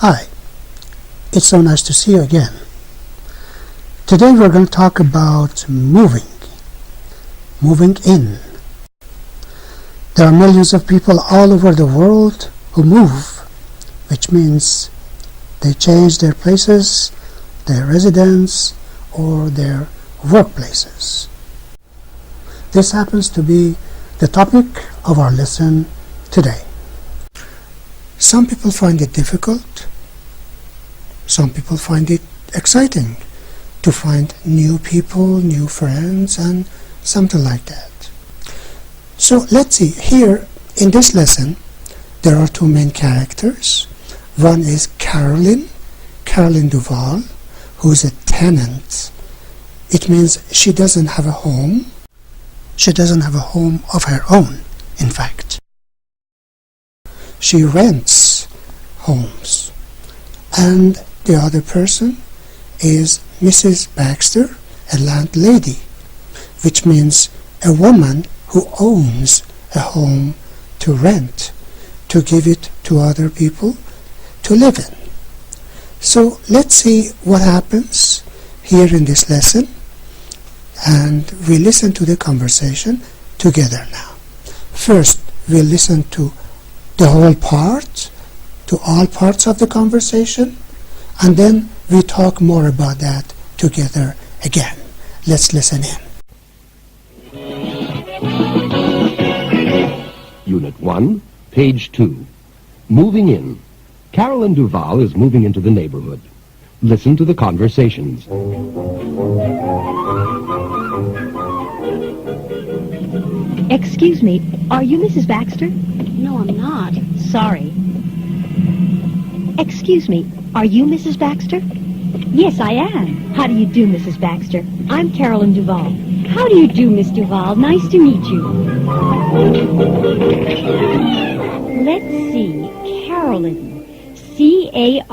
Hi, it's so nice to see you again. Today we're going to talk about moving in. There are millions of people all over the world who move, which means they change their places, their residence, or their workplaces. This happens to be the topic of our lesson today. Some people find it difficult. Some people find it exciting to find new people, new friends, and something like that. So let's see, here in this lesson there are two main characters. One is Caroline Duval, who is a tenant. It means she doesn't have a home. She doesn't have a home of her own, in fact. She rents homes. And the other person is Mrs. Baxter, a landlady, which means a woman who owns a home to rent, to give it to other people to live in. So let's see what happens here in this lesson, and we listen to the conversation together now. First, we'll listen to the whole part, to all parts of the conversation, and then we talk more about that together again. Let's listen in. Unit 1, page 2. Moving in. Caroline Duval is moving into the neighborhood. Listen to the conversations. Excuse me, are you Mrs. Baxter? No, I'm not. Sorry. Excuse me, are you Mrs. Baxter? Yes, I am. How do you do, Mrs. Baxter? I'm Caroline Duval. How do you do, Miss Duval? Nice to meet you. Let's see. Caroline. C-A-R-O-L-Y-N?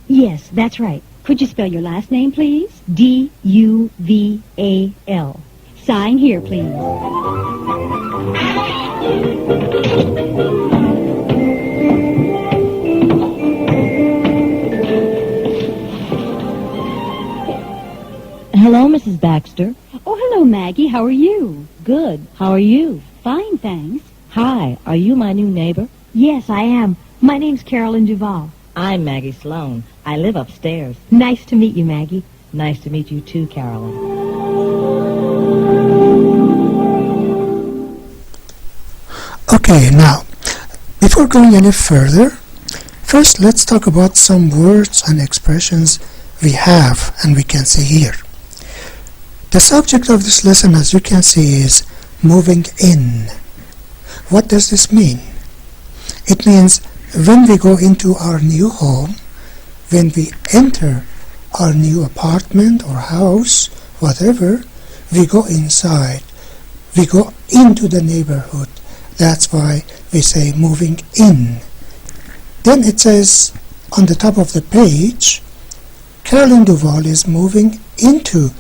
Yes, that's right. Could you spell your last name, please? D-U-V-A-L. Sign here, please. Hello, Mrs. Baxter. Oh, hello, Maggie. How are you? Good. How are you? Fine, thanks. Hi, are you my new neighbor? Yes, I am. My name's Caroline Duval. I'm Maggie Sloan. I live upstairs. Nice to meet you, Maggie. Nice to meet you too, Caroline. Okay, now, before going any further, first let's talk about some words and expressions we have and we can see here. The subject of this lesson, as you can see, is moving in. What does this mean? It means when we go into our new home, when we enter our new apartment or house, whatever, we go inside. We go into the neighborhood. That's why we say moving in. Then it says on the top of the page, Caroline Duval is moving into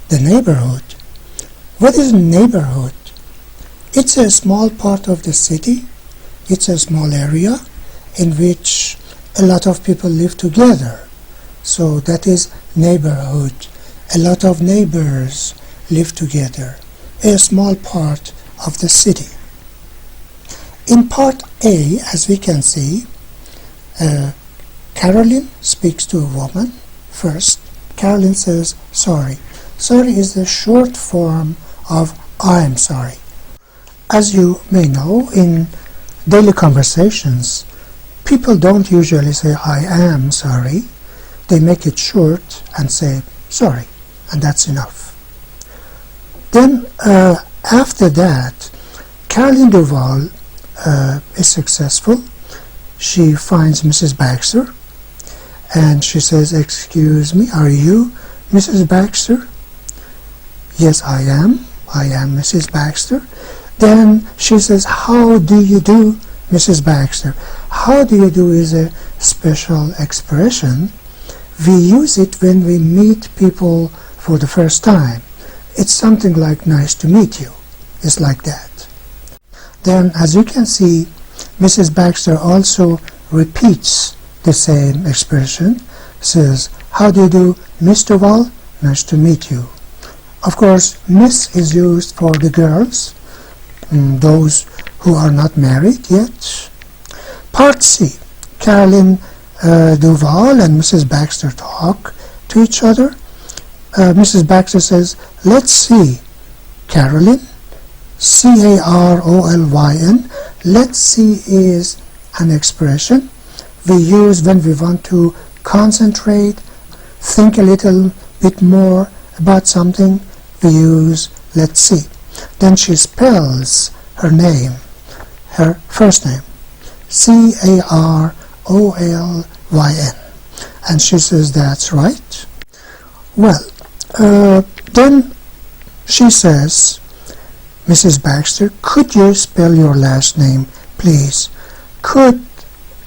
the neighborhood. What is a neighborhood? It's a small part of the city. It's a small area in which a lot of people live together. So that is neighborhood. A lot of neighbors live together. A small part of the city. In part A, as we can see, Caroline speaks to a woman first. Caroline says, sorry. Sorry is the short form of I'm sorry. As you may know, in daily conversations, people don't usually say I am sorry. They make it short and say sorry, and that's enough. Then after that, Caroline Duval is successful. She finds Mrs. Baxter and she says, excuse me, are you Mrs. Baxter? Yes, I am Mrs. Baxter. Then she says, how do you do, Mrs. Baxter? How do you do is a special expression. We use it when we meet people for the first time. It's something like nice to meet you. It's like that. Then, as you can see, Mrs. Baxter also repeats the same expression, says, how do you do, Miss Duval? Nice to meet you. Of course, Miss is used for the girls, those who are not married yet. Part C. Carolyn Duval and Mrs. Baxter talk to each other. Mrs. Baxter says, let's see, Carolyn, C-A-R-O-L-Y-N. Let's see is an expression we use when we want to concentrate, think a little bit more about something. We use let's see. Then she spells her name, her first name, C-A-R-O-L-Y-N. And she says that's right. Well, then she says, Mrs. Baxter, could you spell your last name, please? Could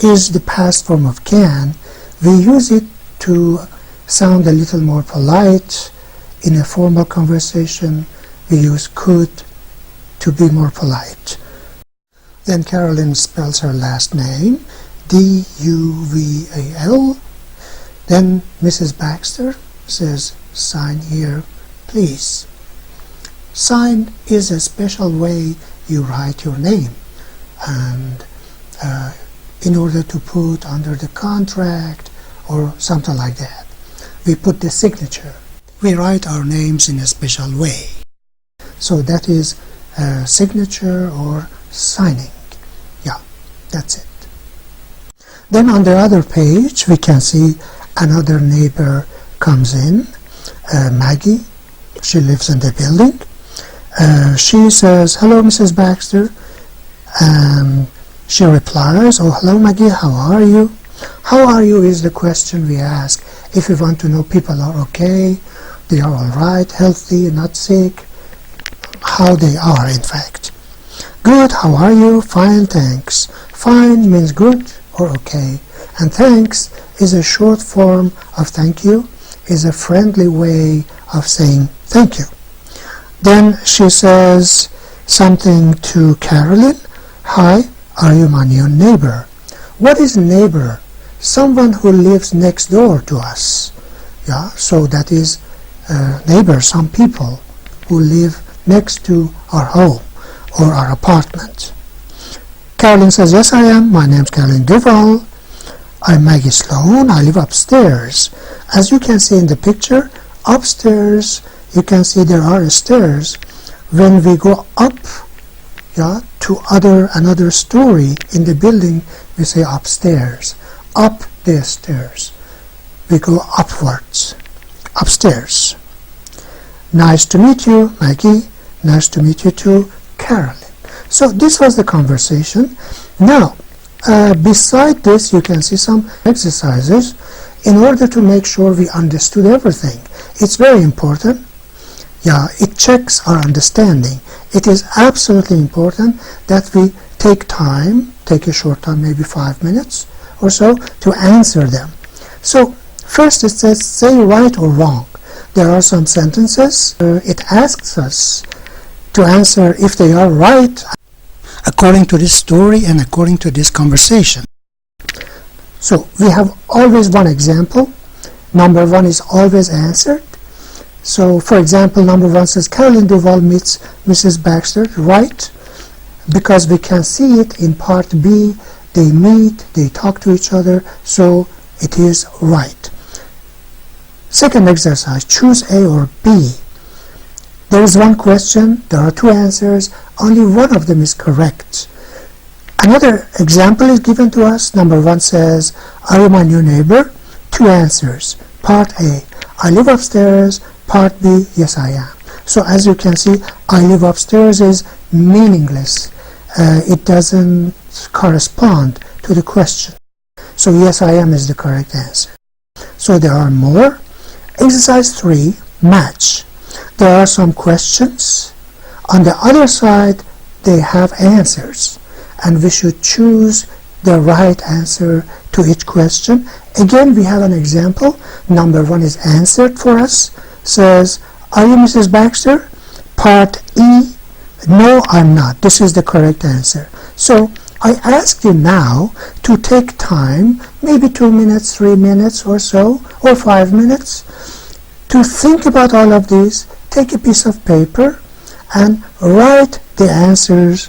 is the past form of can. We use it to sound a little more polite. In a formal conversation, we use could to be more polite. Then Carolyn spells her last name, D-U-V-A-L. Then Mrs. Baxter says, sign here, please. Sign is a special way you write your name, and in order to put under the contract or something like that, we put the signature. We write our names in a special way. So that is signature or signing. Yeah, that's it. Then on the other page, we can see another neighbor comes in, Maggie. She lives in the building. She says, hello, Mrs. Baxter. She replies, oh, hello, Maggie, how are you? How are you is the question we ask if we want to know people are okay, they are all right, healthy, not sick, how they are, in fact. Good, how are you? Fine, thanks. Fine means good or okay, and thanks is a short form of thank you, is a friendly way of saying thank you. Then she says something to Carolyn. Hi, are you my new neighbor? What is neighbor? Someone who lives next door to us. Yeah, so that is neighbor, some people who live next to our home or our apartment. Carolyn says, yes, I am. My name's Carolyn Duval. I'm Maggie Sloan. I live upstairs. As you can see in the picture, upstairs, you can see there are stairs. When we go up, yeah, to another story in the building, we say upstairs. Up the stairs. We go upwards. Upstairs. Nice to meet you, Maggie. Nice to meet you too, Carolyn. So this was the conversation. Now, beside this, you can see some exercises in order to make sure we understood everything. It's very important. Yeah, it checks our understanding. It is absolutely important that we take a short time, maybe 5 minutes or so, to answer them. So, first it says, say right or wrong. There are some sentences. It asks us to answer if they are right according to this story and according to this conversation. So, we have always one example. Number one is always answered. So, for example, number one says, Carolyn Duval meets Mrs. Baxter, right? Because we can see it in part B, they meet, they talk to each other, so it is right. Second exercise, choose A or B. There is one question, there are two answers, only one of them is correct. Another example is given to us. Number one says, are you my new neighbor? Two answers. Part A, I live upstairs. Part B, yes I am. So as you can see, I live upstairs is meaningless. It doesn't correspond to the question. So yes I am is the correct answer. So there are more. Exercise 3, match. There are some questions. On the other side, they have answers. And we should choose the right answer to each question. Again, we have an example. Number one is answered for us. Says, are you Mrs. Baxter? Part E, no, I'm not. This is the correct answer. So I ask you now to take time, maybe 2 minutes, 3 minutes or so, or 5 minutes, to think about all of these. Take a piece of paper and write the answers,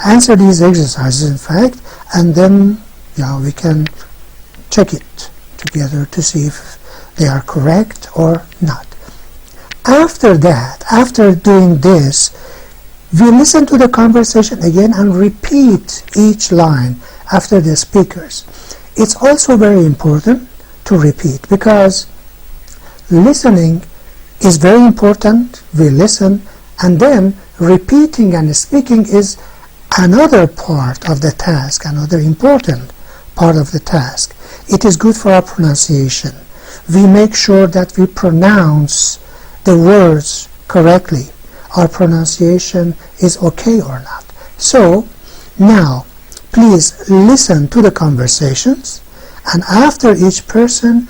answer these exercises in fact, and then we can check it together to see if they are correct or not. After that, after doing this, we listen to the conversation again and repeat each line after the speakers. It's also very important to repeat because listening is very important. We listen, and then repeating and speaking is another part of the task, another important part of the task. It is good for our pronunciation. We make sure that we pronounce the words correctly. Our pronunciation is okay or not. So now please listen to the conversations, and after each person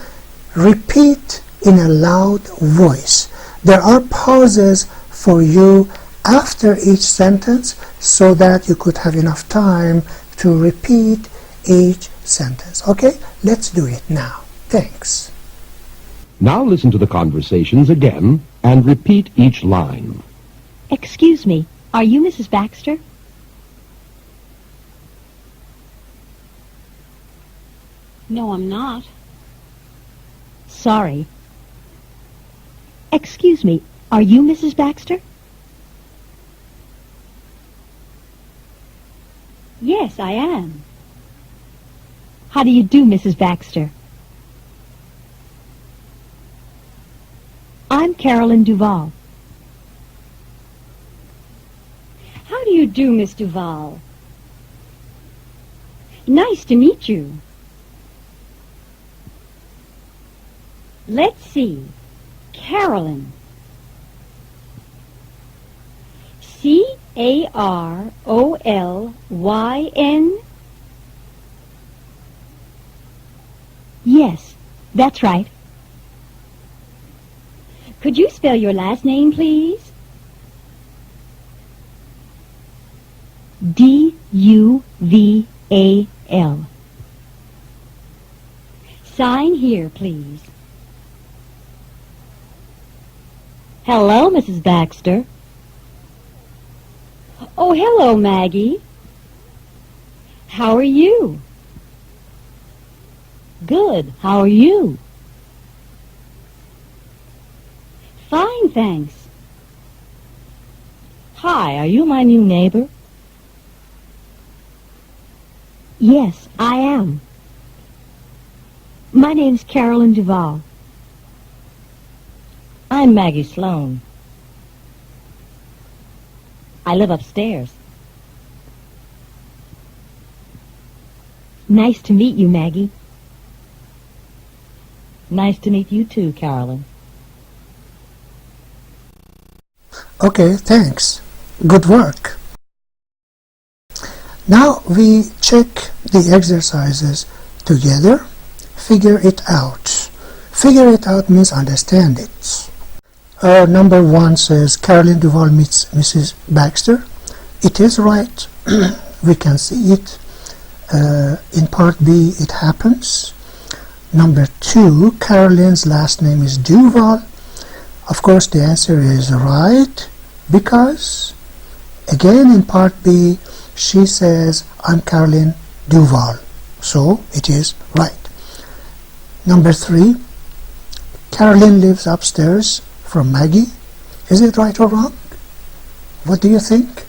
repeat in a loud voice. There are pauses for you after each sentence so that you could have enough time to repeat each sentence. Okay, let's do it now. Thanks. Now listen to the conversations again and repeat each line. Excuse me, are you Mrs. Baxter? No, I'm not. Sorry. Excuse me, are you Mrs. Baxter? Yes, I am. How do you do, Mrs. Baxter? I'm Carolyn Duvall. How do you do, Miss Duval? Nice to meet you. Let's see. Carolyn. C-A-R-O-L-Y-N? Yes, that's right. Could you spell your last name, please? D-U-V-A-L. Sign here, please. Hello, Mrs. Baxter. Oh, hello, Maggie. How are you? Good. How are you? Fine, thanks. Hi, are you my new neighbor? Yes, I am. My name's Carolyn Duvall. I'm Maggie Sloan. I live upstairs. Nice to meet you, Maggie. Nice to meet you too, Carolyn. Okay, thanks. Good work. Now we check the exercises together. Figure it out. Figure it out means understand it. Number 1 says Carolyn Duvall meets Mrs. Baxter. It is right. We can see it. In part B, it happens. Number 2, Carolyn's last name is Duvall. Of course, the answer is right because, again, in part B, she says, I'm Carolyn Duvall. So, it is right. Number 3, Carolyn lives upstairs from Maggie. Is it right or wrong? What do you think?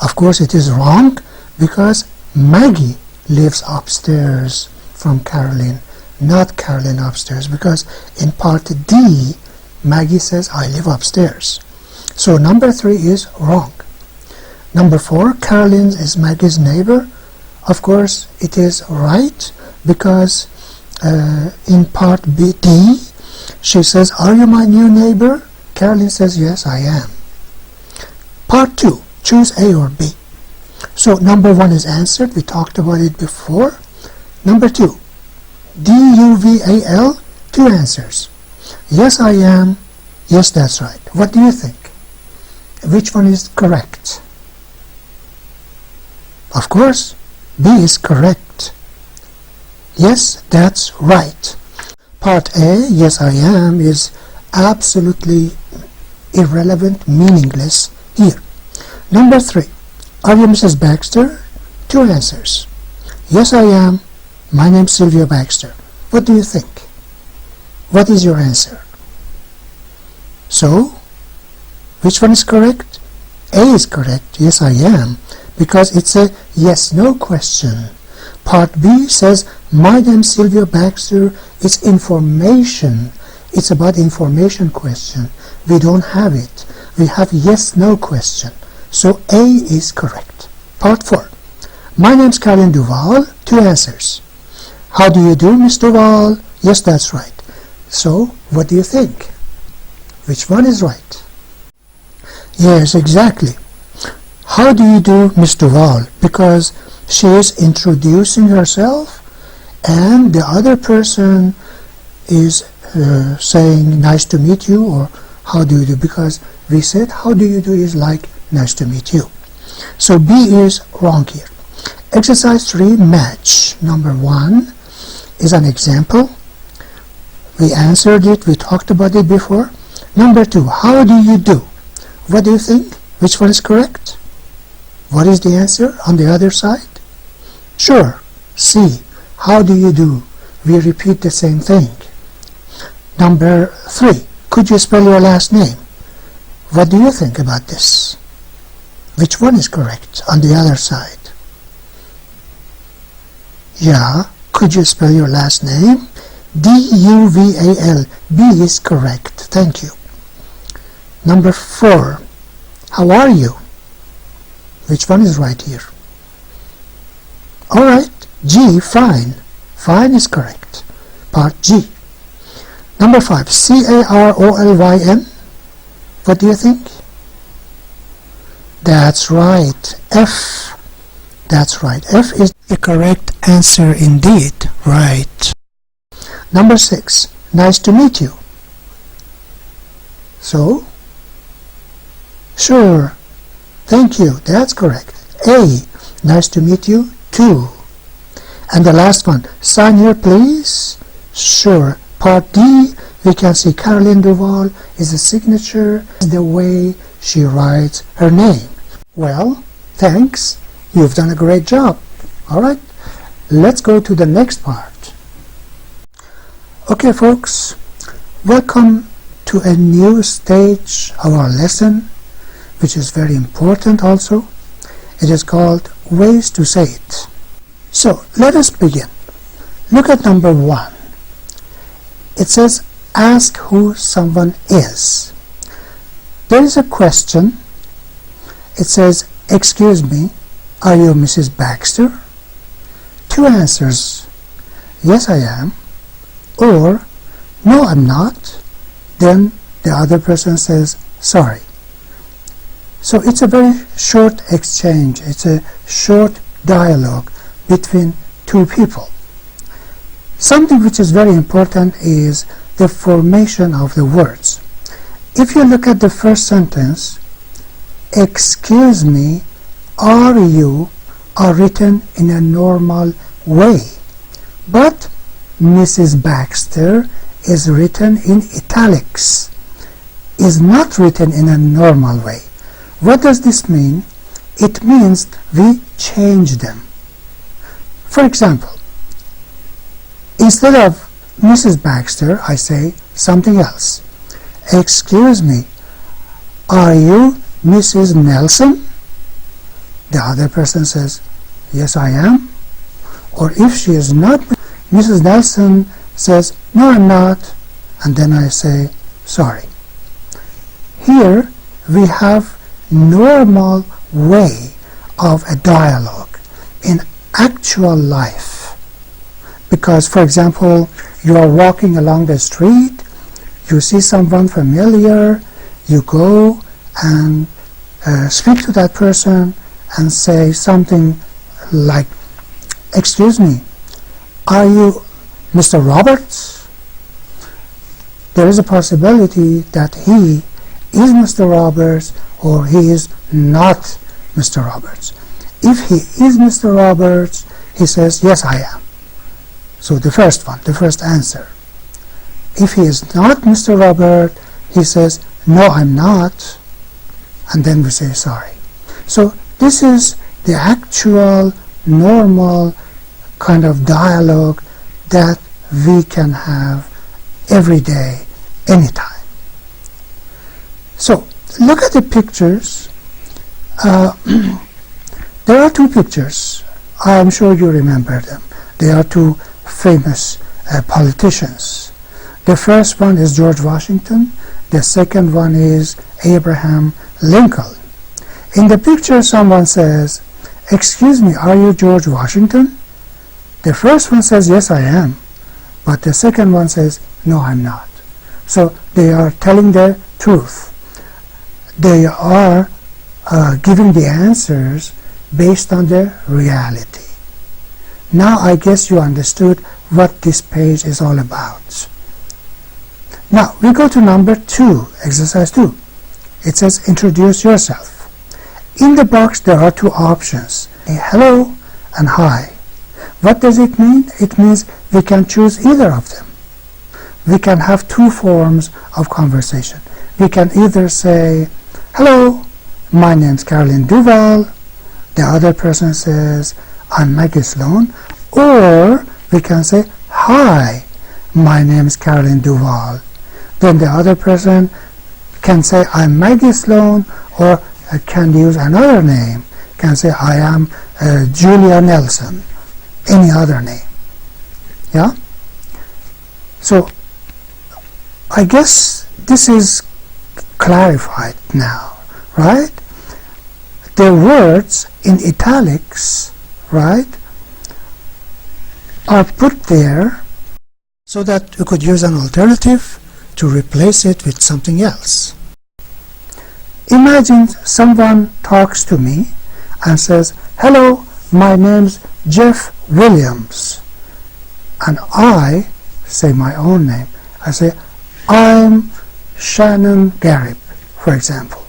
Of course, it is wrong because Maggie lives upstairs from Carolyn, not Carolyn upstairs, because in part D, Maggie says, I live upstairs. So number 3 is wrong. Number 4, Carolyn is Maggie's neighbor. Of course, it is right because in part D, she says, are you my new neighbor? Carolyn says, yes, I am. Part 2, choose A or B. So number 1 is answered. We talked about it before. Number 2, D-U-V-A-L, 2 answers. Yes, I am. Yes, that's right. What do you think? Which one is correct? Of course, B is correct. Yes, that's right. Part A, yes I am, is absolutely irrelevant, meaningless here. Number 3, are you Mrs. Baxter? 2 answers. Yes I am. My name's Sylvia Baxter. What do you think? What is your answer? So, which one is correct? A is correct. Yes I am, because it's a yes-no question. Part B says, my name's Sylvia Baxter. It's information. It's about information question. We don't have it. We have yes-no question. So A is correct. Part 4. My name's Carolyn Duvall. 2 answers. How do you do, Miss Duvall? Yes, that's right. So, what do you think? Which one is right? Yes, exactly. How do you do, Miss Duvall? Because she is introducing herself and the other person is saying nice to meet you, or how do you do, because we said how do you do is like nice to meet you. So B is wrong here. Exercise 3, match. Number 1 is an example. We answered it, we talked about it before. Number 2, how do you do? What do you think? Which one is correct? What is the answer on the other side? Sure, C, how do you do? We repeat the same thing. Number 3, could you spell your last name? What do you think about this? Which one is correct on the other side? Yeah, could you spell your last name? D-U-V-A-L. B is correct. Thank you. Number 4, how are you? Which one is right here? Alright, G, fine. Fine is correct. Part G. Number 5, C-A-R-O-L-Y-N. What do you think? That's right. F. That's right. F is the correct answer indeed. Right. Number 6, nice to meet you. So, sure. Thank you. That's correct. A, nice to meet you. 2. And the last one, sign here please. Sure. Part D, we can see Carolyn Duvall is a signature, the way she writes her name. Well, thanks. You've done a great job. Alright, let's go to the next part. Okay folks, welcome to a new stage of our lesson, which is very important also. It is called Ways to Say It. So, let us begin. Look at number 1. It says, ask who someone is. There is a question. It says, excuse me, are you Mrs. Baxter? 2 answers. Yes, I am. Or, no, I'm not. Then the other person says, sorry. So it's a very short exchange. It's a short dialogue between 2 people. Something which is very important is the formation of the words. If you look at the first sentence, excuse me, are you are written in a normal way, but Mrs. Baxter is written in italics, is not written in a normal way. What does this mean? It means we change them. For example, instead of Mrs. Baxter, I say something else. Excuse me, are you Mrs. Nelson? The other person says, yes, I am. Or if she is not, Mrs. Nelson says, no, I'm not. And then I say, sorry. Here we have normal way of a dialogue in actual life. Because, for example, you are walking along the street, you see someone familiar, you go and speak to that person and say something like, excuse me, are you Mr. Roberts? There is a possibility that he is Mr. Roberts or he is not Mr. Roberts. If he is Mr. Roberts, he says, yes, I am. So the first one, the first answer. If he is not Mr. Robert, he says, no, I'm not. And then we say sorry. So this is the actual, normal kind of dialogue that we can have every day, anytime. So look at the pictures. There are two pictures. I'm sure you remember them. They are two famous politicians. The first one is George Washington. The second one is Abraham Lincoln. In the picture, someone says, excuse me, are you George Washington? The first one says, yes, I am. But the second one says, no, I'm not. So they are telling the truth. They are giving the answers based on their reality. Now I guess you understood what this page is all about. Now we go to number 2, exercise 2. It says introduce yourself. In the box there are two options, a hello and hi. What does it mean? It means we can choose either of them. We can have two forms of conversation. We can either say, hello, my name's Carolyn Duval. The other person says, I'm Maggie Sloan. Or we can say, hi, my name's Carolyn Duval. Then the other person can say, I'm Maggie Sloan, or can use another name, can say, I am Julia Nelson, any other name. Yeah? So I guess this is clarified now, right? The words in italics, right, are put there so that you could use an alternative to replace it with something else. Imagine someone talks to me and says, hello, my name's Jeff Williams. And I say my own name. I say, I'm Shannon Garib, for example,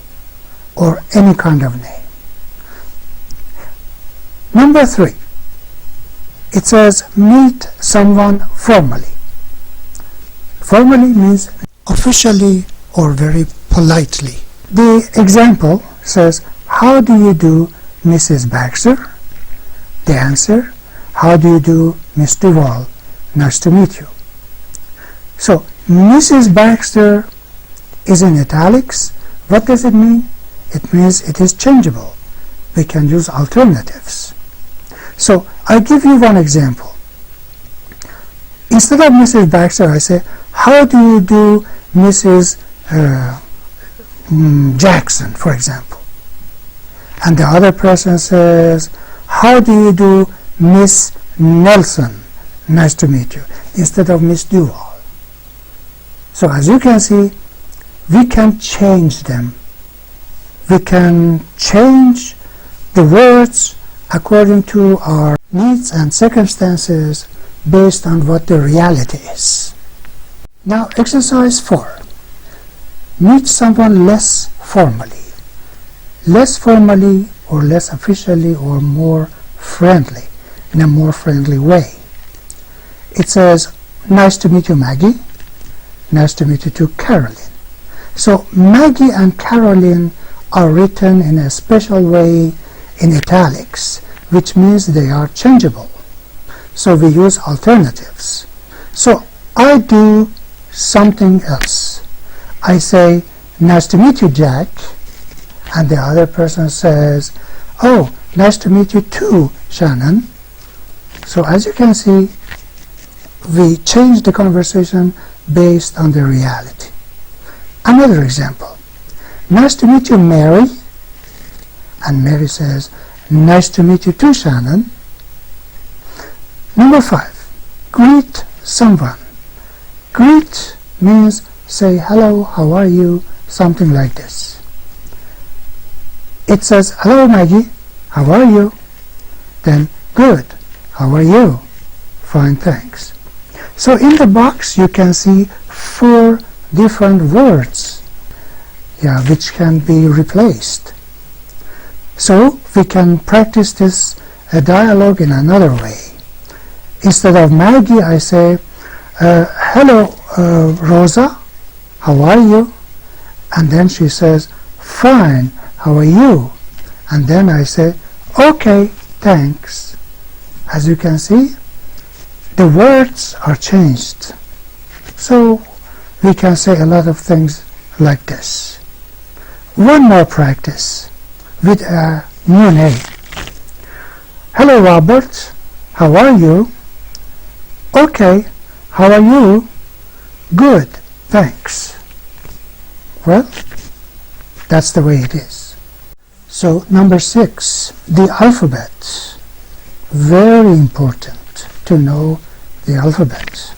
or any kind of name. Number 3, it says meet someone formally. Formally means officially or very politely. The example says, how do you do, Mrs. Baxter? The answer, how do you do, Miss Duval? Nice to meet you. So Mrs. Baxter is in italics. What does it mean? It means it is changeable. We can use alternatives. So I give you one example. Instead of Mrs. Baxter, I say, how do you do, Mrs. Jackson, for example? And the other person says, how do you do, Miss Nelson? Nice to meet you, instead of Miss Duval. So as you can see, we can change them. We can change the words according to our needs and circumstances based on what the reality is. Now exercise 4. Meet someone less formally. Less formally or less officially or more friendly, in a more friendly way. It says, nice to meet you, Maggie. Nice to meet you too, Carolyn. So Maggie and Carolyn are written in a special way in italics, which means they are changeable. So we use alternatives. So I do something else. I say, nice to meet you, Jack. And the other person says, oh, nice to meet you too, Shannon. So as you can see, we change the conversation based on the reality. Another example. Nice to meet you, Mary. And Mary says, nice to meet you too, Shannon. Number 5. Greet someone. Greet means say hello, how are you, something like this. It says, hello, Maggie, how are you? Then, good, how are you? Fine, thanks. So in the box you can see 4 different words, which can be replaced. So we can practice this dialogue in another way. Instead of Maggie, I say, hello, Rosa, how are you? And then she says, fine, how are you? And then I say, okay, thanks. As you can see, the words are changed. So we can say a lot of things like this. One more practice with a new name. Hello, Robert. How are you? Okay. How are you? Good. Thanks. Well, that's the way it is. So, number 6, the alphabet. Very important to know the alphabet.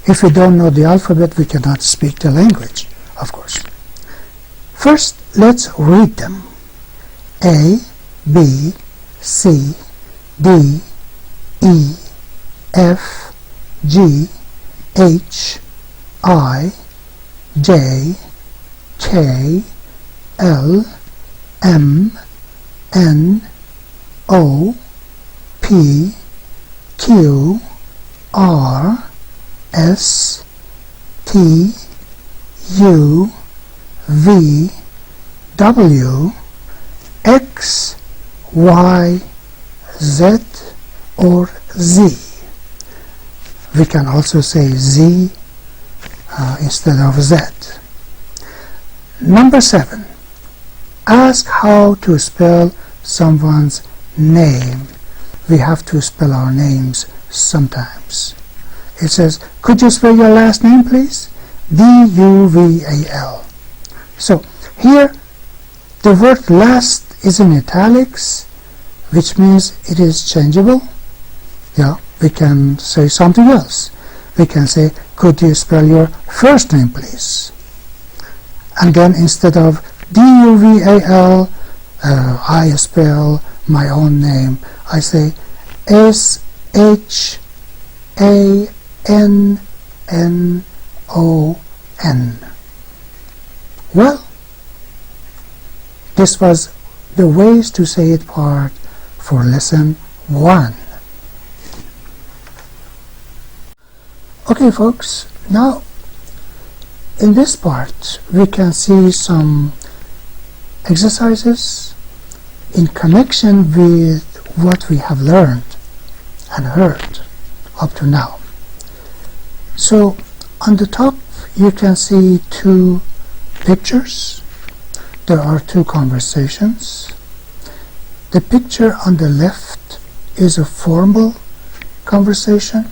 If we don't know the alphabet, we cannot speak the language, of course. First, let's read them. A, B, C, D, E, F, G, H, I, J, K, L, M, N, O, P, Q, R, S, T, U, V, W, X, Y, Z, or Z. We can also say Z instead of Z. Number 7. Ask how to spell someone's name. We have to spell our names sometimes. It says, could you spell your last name, please? D-U-V-A-L. So here the word last is in italics, which means it is changeable. Yeah, we can say something else. We can say, could you spell your first name, please? And then instead of D-U-V-A-L, I spell my own name. I say S-H-A-N-N-O-N. Well, this was the ways to say it part for lesson 1. Okay, folks, now in this part we can see some exercises in connection with what we have learned and heard up to now. So on the top you can see 2 pictures. There are 2 conversations. The picture on the left is a formal conversation,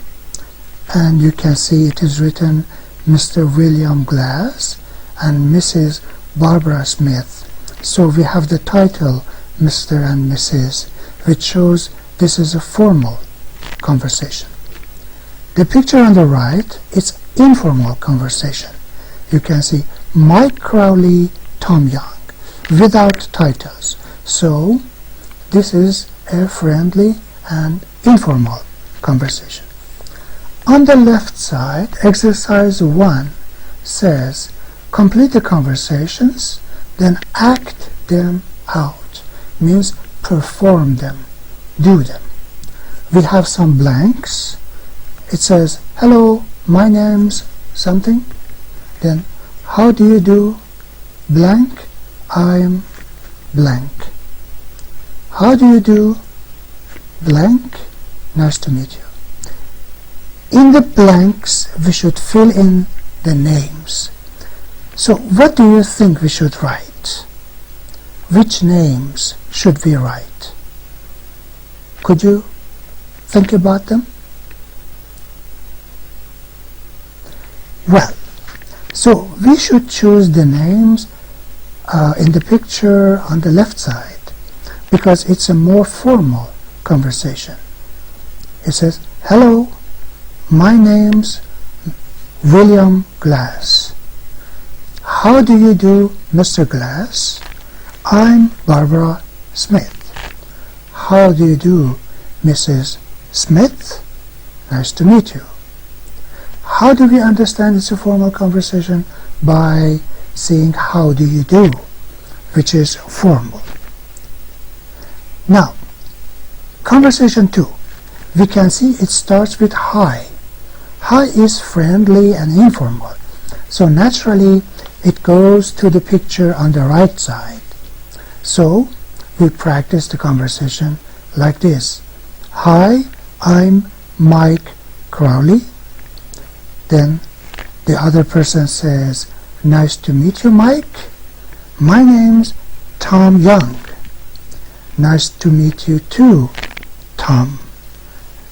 and you can see it is written Mr. William Glass and Mrs. Barbara Smith. So we have the title Mr. and Mrs., which shows this is a formal conversation. The picture on the right is informal conversation. You can see Mike Crowley, Tom Young, without titles. So this is a friendly and informal conversation. On the left side, exercise 1 says, complete the conversations, then act them out. Means perform them, do them. We have some blanks. It says, hello, my name's something. Then, how do you do? Blank, I'm blank. How do you do? Blank, nice to meet you. In the blanks, we should fill in the names. So what do you think we should write? Which names should we write? Could you think about them? Well, so we should choose the names in the picture on the left side because it's a more formal conversation. It says, hello, my name's William Glass. How do you do, Mr. Glass? I'm Barbara Smith. How do you do, Mrs. Smith? Nice to meet you. How do we understand it's a formal conversation? By saying how do you do, which is formal. Now, conversation 2. We can see it starts with hi. Hi is friendly and informal, so naturally it goes to the picture on the right side. So we practice the conversation like this. Hi, I'm Mike Crowley. Then the other person says, nice to meet you, Mike. My name's Tom Young. Nice to meet you too, Tom.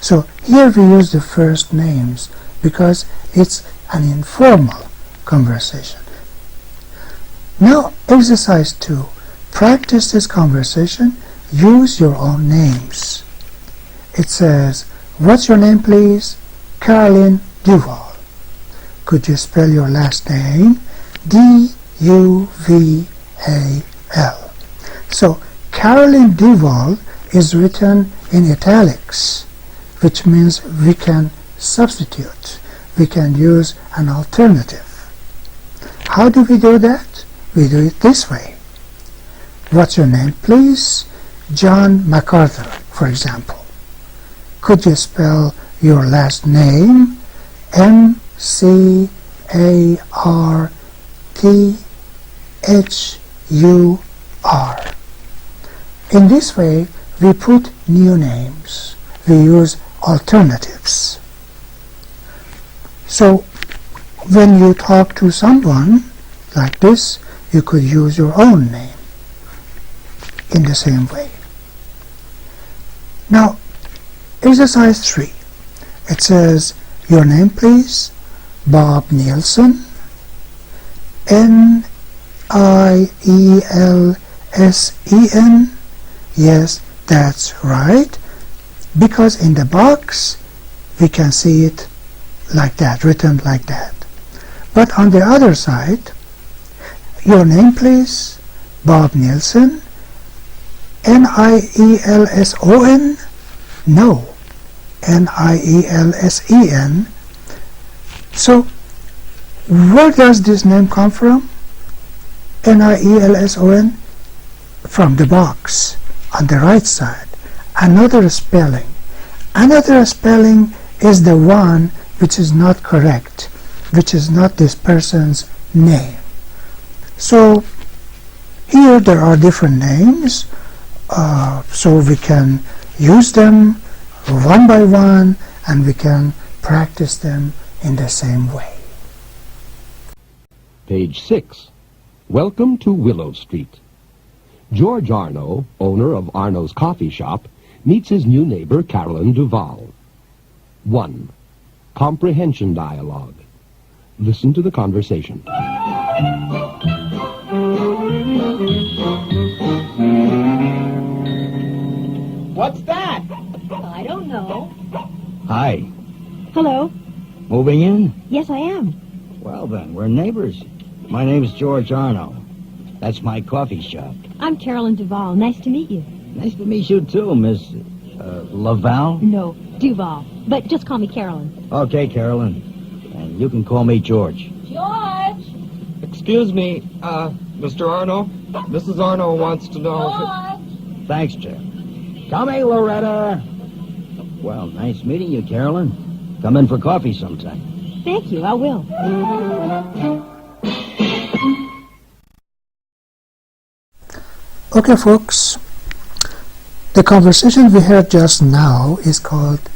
So here we use the first names because it's an informal conversation. Now exercise 2. Practice this conversation. Use your own names. It says, what's your name please? Carolyn Duval. Could you spell your last name? D-U-V-A-L. So Carolyn Duval is written in italics, which means we can substitute. We can use an alternative. How do we do that? We do it this way. What's your name, please? John MacArthur, for example. Could you spell your last name? M-C-A-R-T-H-U-R. In this way, we put new names. We use alternatives. So, when you talk to someone like this, you could use your own name in the same way. Now, exercise 3. It says, your name please? Bob Nielsen. N-I-E-L-S-E-N. Yes, that's right. Because in the box, we can see it like that, written like that. But on the other side, your name please? Bob Nielsen. N-I-E-L-S-O-N? No. N-I-E-L-S-E-N. So, where does this name come from? N-I-E-L-S-O-N? From the box on the right side. Another spelling. Another spelling is the one which is not correct, which is not this person's name. So, here there are different names, so we can use them one by one and we can practice them in the same way. Page 6. Welcome to Willow Street. George Arno, owner of Arno's Coffee Shop, meets his new neighbor, Carolyn Duval. 1. Comprehension dialogue. Listen to the conversation. What's that? I don't know. Hi. Hello? Moving in? Yes, I am. Well then, we're neighbors. My name's George Arno. That's my coffee shop. I'm Carolyn Duval. Nice to meet you. Nice to meet you too, Miss Laval. No, Duval. But just call me Carolyn. Okay, Carolyn. And you can call me George. George! Excuse me, Mr. Arno? Mrs. Arno wants to know Thanks, Jeff. Come in, Loretta. Well, nice meeting you, Carolyn. Come in for coffee sometime. Thank you, I will. Okay, folks. The conversation we heard just now is called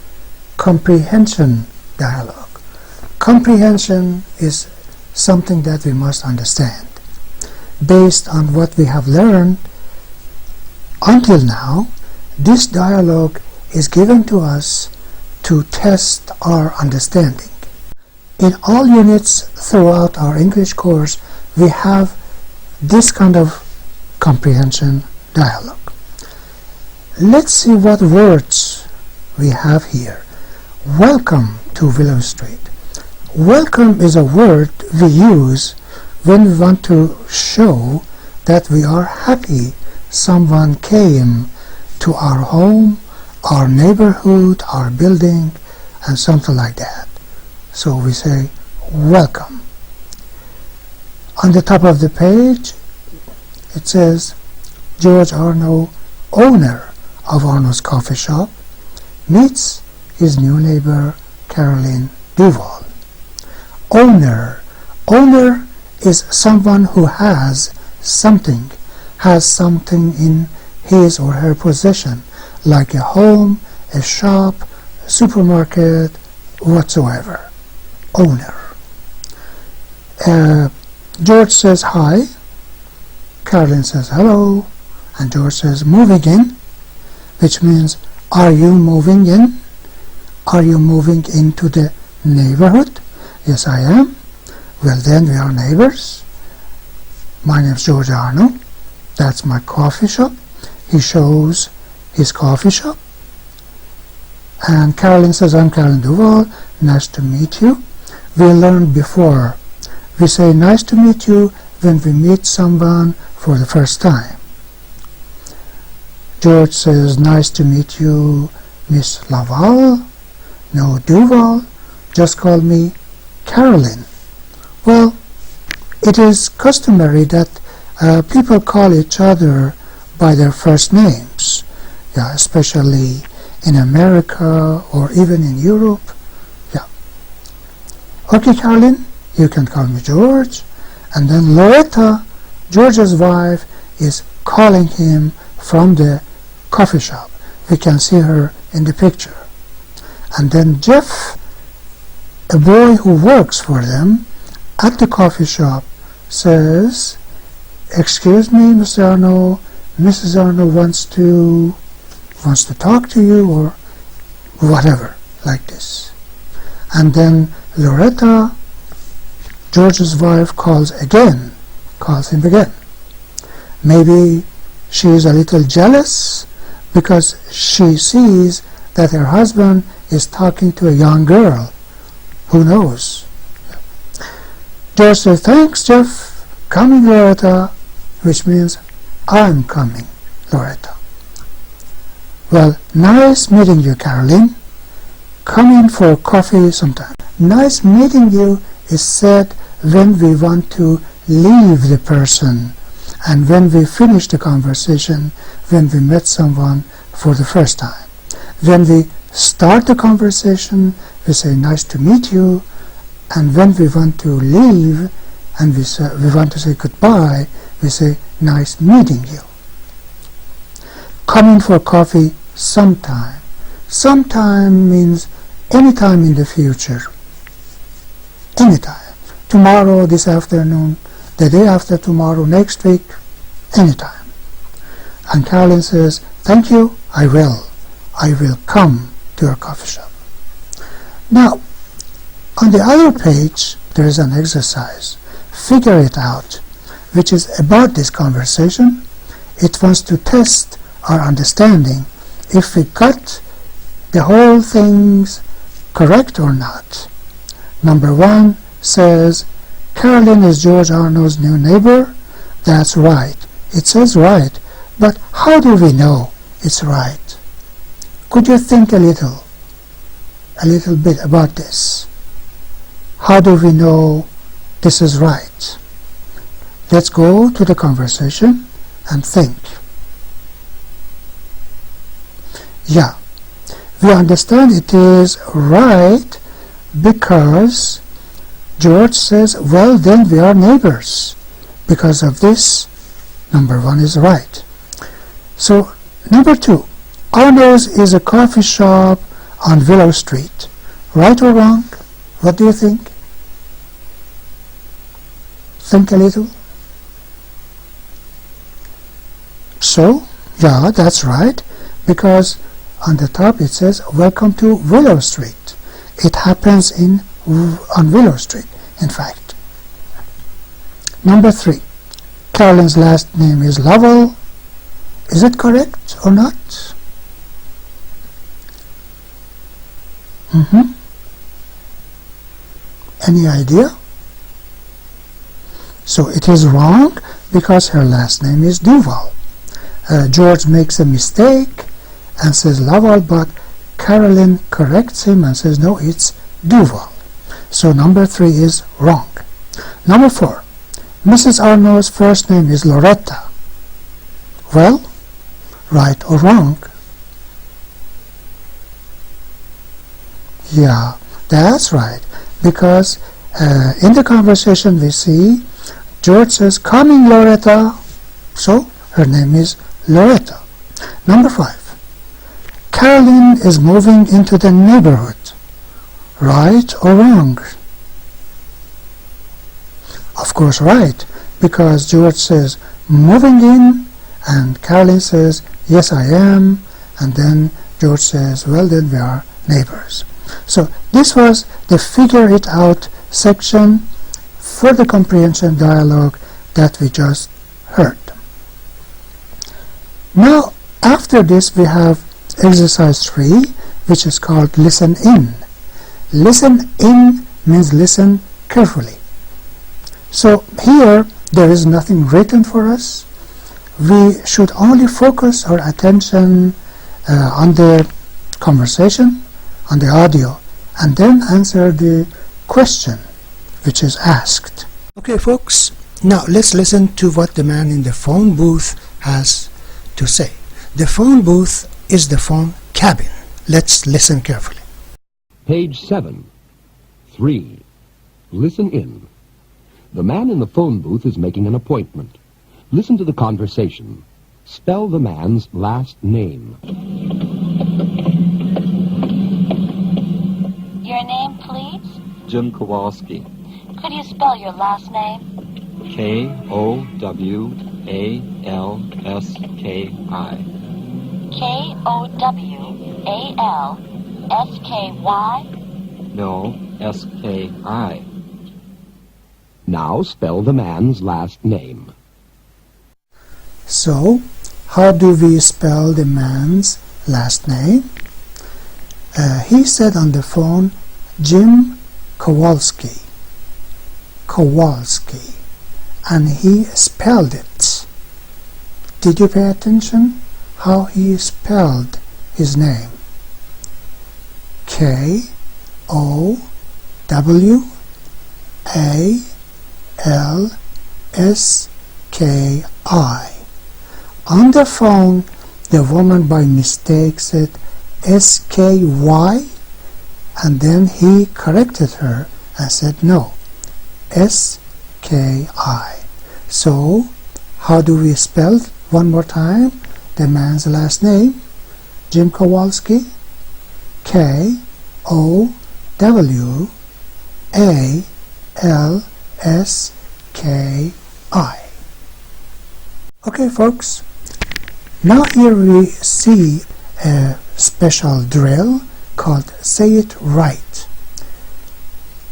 comprehension dialogue. Comprehension is something that we must understand. Based on what we have learned until now, this dialogue is given to us to test our understanding. In all units throughout our English course, we have this kind of comprehension dialogue. Let's see what words we have here. Welcome to Willow Street. Welcome is a word we use when we want to show that we are happy someone came to our home, our neighborhood, our building, and something like that. So we say, welcome. On the top of the page, it says, George Arno, owner of Arno's coffee shop, meets his new neighbor, Carolyn Duval. Owner. Owner is someone who has something in his or her possession, like a home, a shop, a supermarket, whatsoever. Owner. George says hi. Carolyn says hello. And George says moving in, which means, are you moving in? Are you moving into the neighborhood? Yes, I am. Well, then we are neighbors. My name's George Arno. That's my coffee shop. He shows his coffee shop. And Carolyn says, I'm Carolyn Duval. Nice to meet you. We learned before. We say nice to meet you when we meet someone for the first time. George says, nice to meet you, Miss Laval. No, Duval. Just call me Carolyn. Well, it is customary that people call each other by their first names, yeah, especially in America or even in Europe. Yeah. Okay, Carolyn, you can call me George. And then Loretta, George's wife, is calling him from the coffee shop. We can see her in the picture. And then Jeff, a boy who works for them at the coffee shop, says, excuse me, Mr. Arno, Mrs. Arno wants to talk to you, or whatever, like this. And then Loretta, George's wife, calls him again. Maybe she is a little jealous because she sees that her husband is talking to a young girl. Who knows? George says, thanks, Jeff. Coming, Loretta, which means I'm coming, Loretta. Well, nice meeting you, Carolyn. Come in for coffee sometime. Nice meeting you is said when we want to leave the person and when we finish the conversation, when we met someone for the first time. When we start the conversation, we say nice to meet you, and when we want to leave and we want to say goodbye, we say nice meeting you. Come in for coffee sometime. Sometime means anytime in the future. Anytime. Tomorrow, this afternoon, the day after tomorrow, next week, anytime. And Carolyn says, thank you, I will come to your coffee shop. Now, on the other page, there is an exercise. Figure it out, which is about this conversation. It wants to test our understanding if we got the whole things correct or not. Number 1 says, Carolyn is George Arno's new neighbor. That's right. It says right, but how do we know it's right? Could you think a little bit about this? How do we know this is right? Let's go to the conversation and think. Yeah, we understand it is right because George says, well, then we are neighbors. Because of this, number 1 is right. So, number 2, Arno's is a coffee shop on Willow Street. Right or wrong? What do you think? Think a little. So, yeah, that's right, because on the top it says, welcome to Willow Street. It happens on Willow Street, in fact. Number 3, Carolyn's last name is Lovell. Is it correct or not? Any idea? So it is wrong because her last name is Duval. George makes a mistake and says Lovell, but Carolyn corrects him and says no, it's Duval. So number 3 is wrong. Number 4, Mrs. Arno's first name is Loretta. Well, right or wrong? Yeah, that's right. Because in the conversation we see George says, "Coming, Loretta." So her name is Loretta. Number 5. Carolyn is moving into the neighborhood. Right or wrong? Of course, right, because George says, "Moving in," and Carolyn says, "Yes, I am," and then George says, "Well, then we are neighbors." So this was the figure it out section for the comprehension dialogue that we just heard. Now, after this, we have exercise 3, which is called listen in. Listen in means listen carefully. So here, there is nothing written for us. We should only focus our attention on the conversation, on the audio, and then answer the question which is asked. Okay, folks, now let's listen to what the man in the phone booth has to say. The phone booth is the phone cabin. Let's listen carefully. Page 7. 3. Listen in. The man in the phone booth is making an appointment. Listen to the conversation. Spell the man's last name. Your name, please? Jim Kowalski. Could you spell your last name? Kowalski. Kowalsky? No, Ski. Now spell the man's last name. So, how do we spell the man's last name? He said on the phone, Jim Kowalski. Kowalski. And he spelled it. Did you pay attention how he spelled his name? Kowalski. On the phone, the woman by mistake said SKY, and then he corrected her and said no, SKI. So, how do we spell one more time the man's last name? Jim Kowalski. Kowalski. Okay, folks. Now here we see a special drill called Say It Right.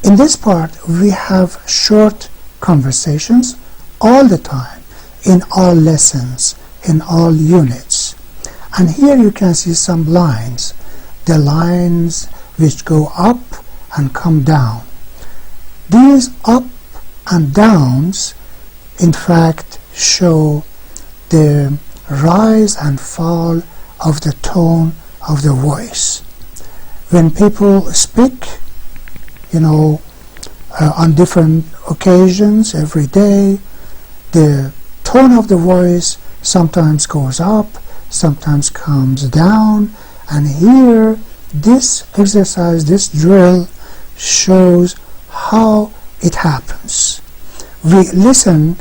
In this part, we have short conversations all the time, in all lessons, in all units. And here you can see some lines, the lines which go up and come down. These up and downs, in fact, show the rise and fall of the tone of the voice. When people speak, on different occasions every day, the tone of the voice sometimes goes up, sometimes comes down, and here this exercise, this drill, shows how it happens. We listen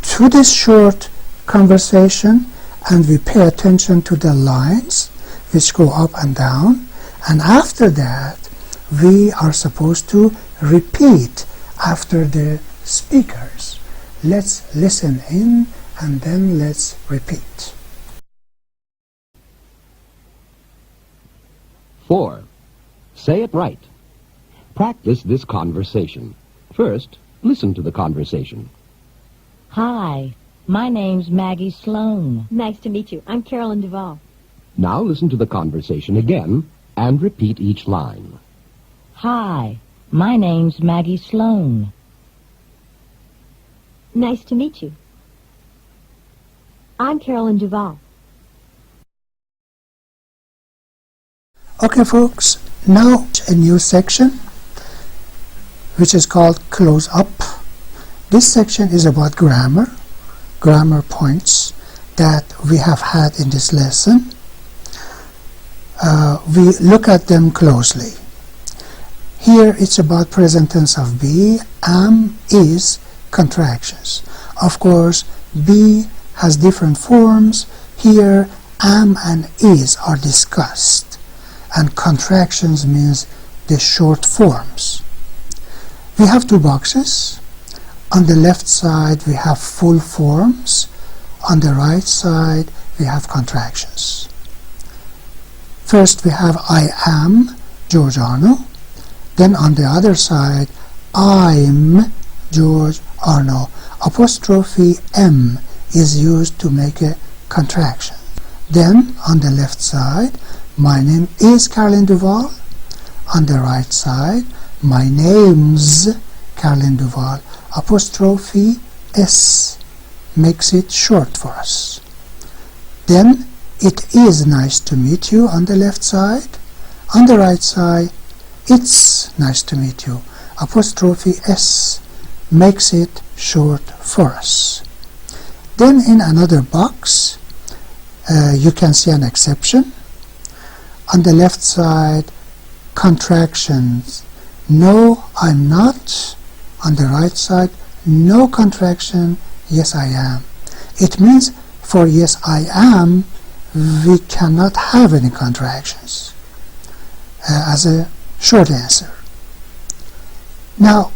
to this short conversation and we pay attention to the lines which go up and down, and after that we are supposed to repeat after the speakers. Let's listen in and then let's repeat. 4. Say it right. Practice this conversation. First, listen to the conversation. Hi, my name's Maggie Sloan. Nice to meet you. I'm Carolyn Duvall. Now listen to the conversation again and repeat each line. Hi, my name's Maggie Sloan. Nice to meet you. I'm Carolyn Duvall. Okay, folks, now a new section which is called Close Up. This section is about grammar points that we have had in this lesson. We look at them closely. Here it's about present tense of be, am, is, contractions. Of course, be has different forms. Here, am and is are discussed, and contractions means the short forms. We have two boxes. On the left side we have full forms. On the right side we have contractions. First we have I am George Arno. Then on the other side, I'm George Arno. Apostrophe M is used to make a contraction. Then on the left side, my name is Caroline Duval. On the right side, my name's Caroline Duval. Apostrophe S makes it short for us. Then it is nice to meet you on the left side. On the right side, it's nice to meet you. Apostrophe S makes it short for us. Then in another box, you can see an exception. On the left side, contractions. No, I'm not. On the right side, no contraction. Yes, I am. It means for yes, I am, we cannot have any contractions as a short answer. Now,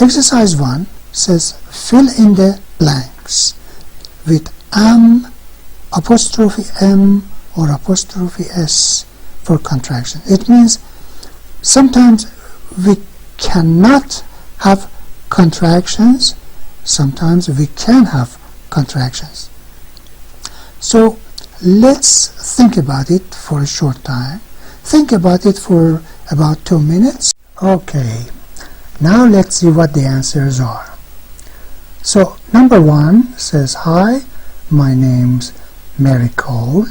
exercise 1 says fill in the blanks with am, apostrophe M or apostrophe S for contraction. It means sometimes we cannot have contractions, sometimes we can have contractions. So let's think about it for a short time. Think about it for about 2 minutes. Okay, now let's see what the answers are. So number 1 says, hi, my name's Mary Cole.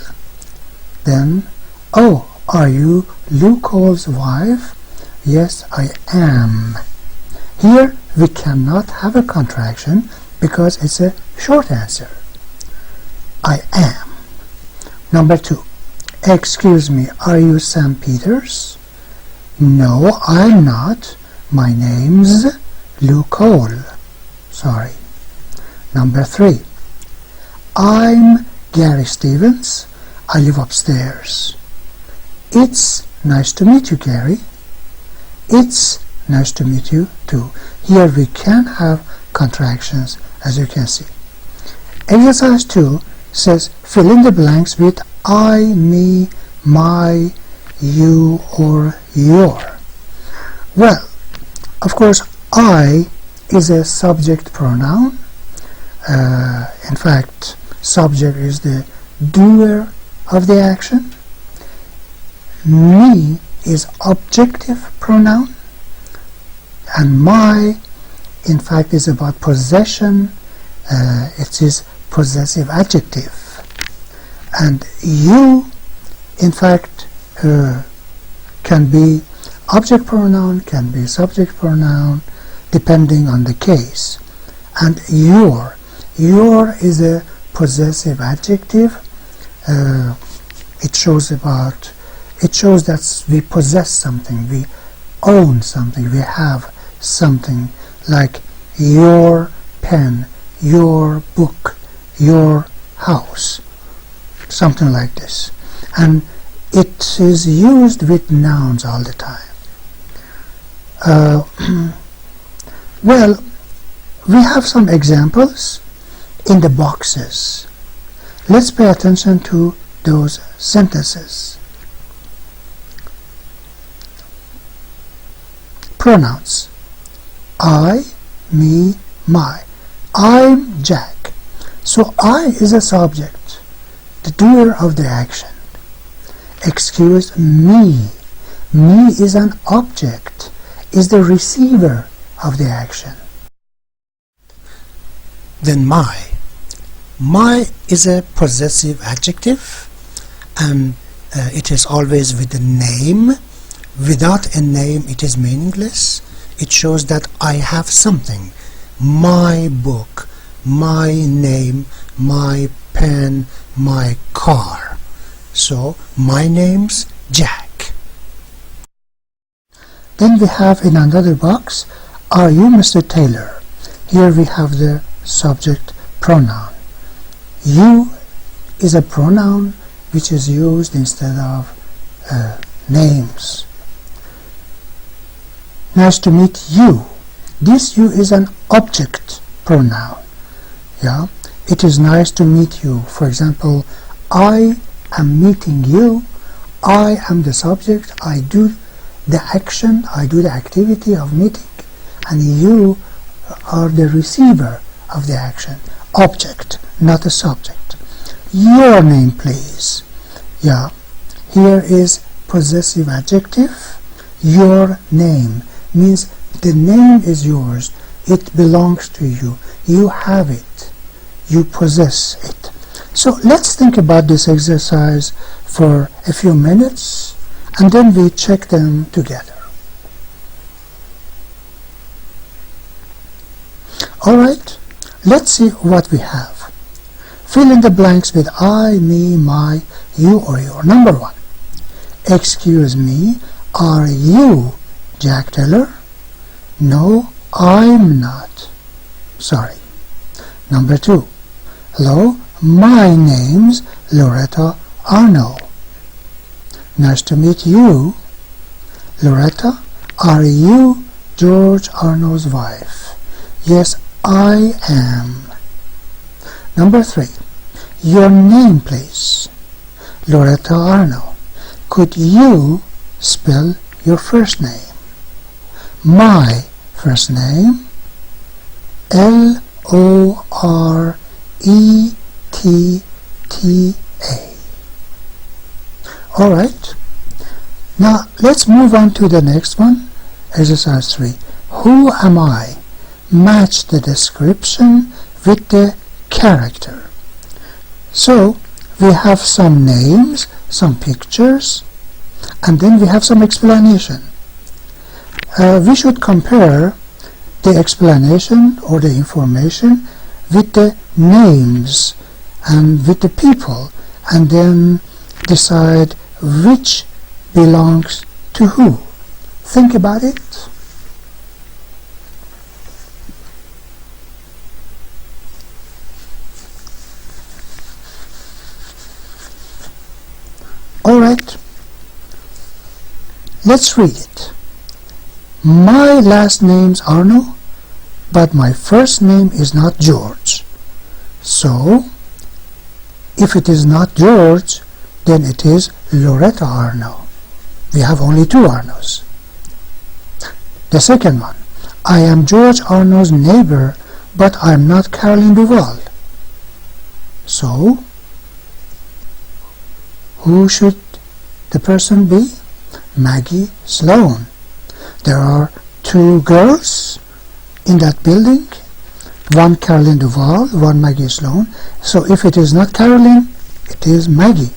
Then, oh, are you Lou Cole's wife? Yes, I am. Here we cannot have a contraction because it's a short answer. I am. Number 2, excuse me, are you Sam Peters? No, I'm not. My name's Lou Cole. Sorry. Number 3, I'm Gary Stevens. I live upstairs. It's nice to meet you, Gary. It's nice to meet you too. Here we can have contractions, as you can see. Exercise 2 says fill in the blanks with I, me, my, you, or your. Well, of course, I is a subject pronoun. In fact, subject is the doer of the action. Me is objective pronoun, and my, in fact, is about possession. It is possessive adjective. And you, in fact, can be object pronoun, can be subject pronoun, depending on the case. And your is a possessive adjective. It shows that we possess something, we own something, we have something, like your pen, your book, your house, something like this. And it is used with nouns all the time. Well, we have some examples in the boxes. Let's pay attention to those sentences. Pronouns. I, me, my. I'm Jack. So I is a subject, the doer of the action. Excuse me. Me is an object, is the receiver of the action. Then my. My is a possessive adjective, and it is always with a name. Without a name it is meaningless. It shows that I have something. My book, my name, my pen, my car. So my name's Jack. Then we have in another box, are you Mr. Taylor? Here we have the subject pronoun. You is a pronoun which is used instead of names. Nice to meet you. This you is an object pronoun. Yeah, it is nice to meet you. For example, I am meeting you. I am the subject. I do the action, I do the activity of meeting, and you are the receiver of the action. Object, not a subject. Your name, please. Yeah, here is possessive adjective. Your name means the name is yours. It belongs to you. You have it. You possess it. So let's think about this exercise for a few minutes, and then we check them together. Alright, let's see what we have. Fill in the blanks with I, me, my, you, or your. Number 1. Excuse me, are you Jack Taylor? No, I'm not. Sorry. Number 2. Hello, my name's Loretta Arno. Nice to meet you. Loretta, are you George Arno's wife? Yes, I am. Number 3. Your name, please. Loretta Arno. Could you spell your first name? My first name, L-O-R-E-T-T-A. Alright, now let's move on to the next one. Exercise 3. Who am I? Match the description with the character. So we have some names, some pictures, and then we have some explanation. We should compare the explanation or the information with the names and with the people, and then decide which belongs to who. Think about it. Alright, let's read it. My last name's Arno, but my first name is not George. So, if it is not George, then it is Loretta Arno. We have only 2 Arnos. The second one. I am George Arno's neighbor, but I am not Caroline Duval. So, who should the person be? Maggie Sloan. There are 2 girls in that building, one Caroline Duval, one Maggie Sloan. So if it is not Caroline, it is Maggie.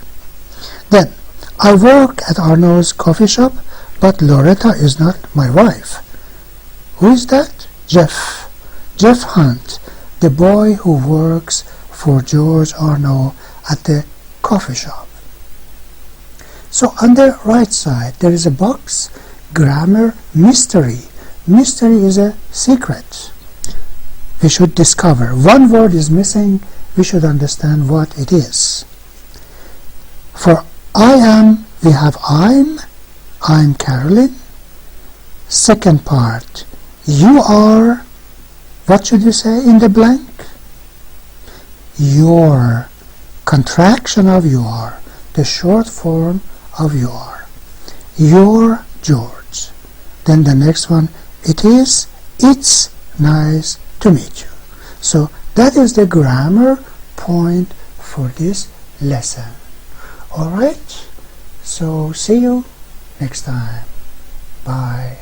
Then, I work at Arno's coffee shop, but Loretta is not my wife. Who is that? Jeff. Jeff Hunt, the boy who works for George Arno at the coffee shop. So on the right side, there is a box, grammar, mystery. Mystery is a secret. We should discover. One word is missing. We should understand what it is. For I am, we have I'm Caroline. Second part, you are, what should you say in the blank? Your, contraction of you are, the short form of you are. You're George. Then the next one, it is, it's nice to meet you. So that is the grammar point for this lesson. Alright, so see you next time. Bye.